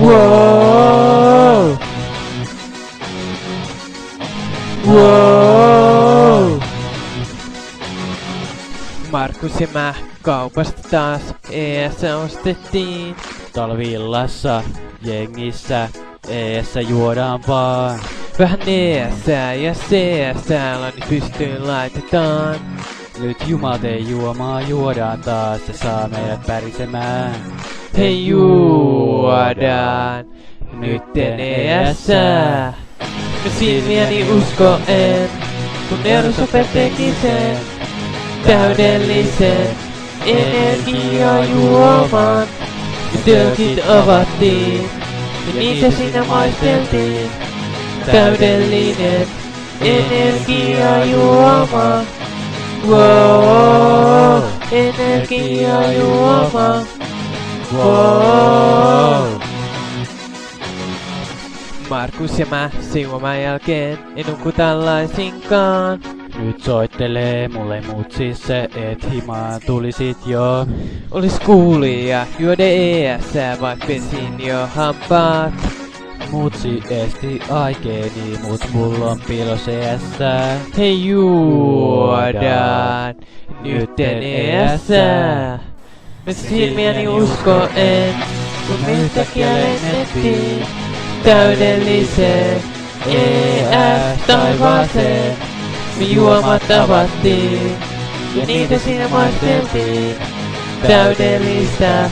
Wow. Wow. Markus ja mä kaupasta taas ES ostettiin. Talvillassa jengissä eessä juodaan vaan. Vähän ES ja CS:llä niin pystyyn laitetaan. Nyt jumaten juomaa juodaan taas, se saa meidät pärisemään. Hei juodaan nytten ES:ää. Mä silmiäni uskoen, kun Neurosope teki sen täydellisen energiajuoman. Ja tölkit avattiin ja niitä siinä maisteltiin. Täydellinen energiajuoma. Wow, energiajuoma. Wow. Markus ja mä juoman jälkeen en nuku tällaisinkaan. Nyt soittelee mulle mutsis se, et himaan tulisit jo. Olis kuulija juode ES:ää, vaik pesin jo hampaat. Mutsi esti aikeeni, mut mulla on piilos ES:ää. Hei juodaan nytten ES:ää. Mä silmiäni uskoen, kun me yhtäkkiä lennettiin täydelliseen ES taivaaseen. Me juomat avattiin ja niitä siinä maisteltiin. Täydellistä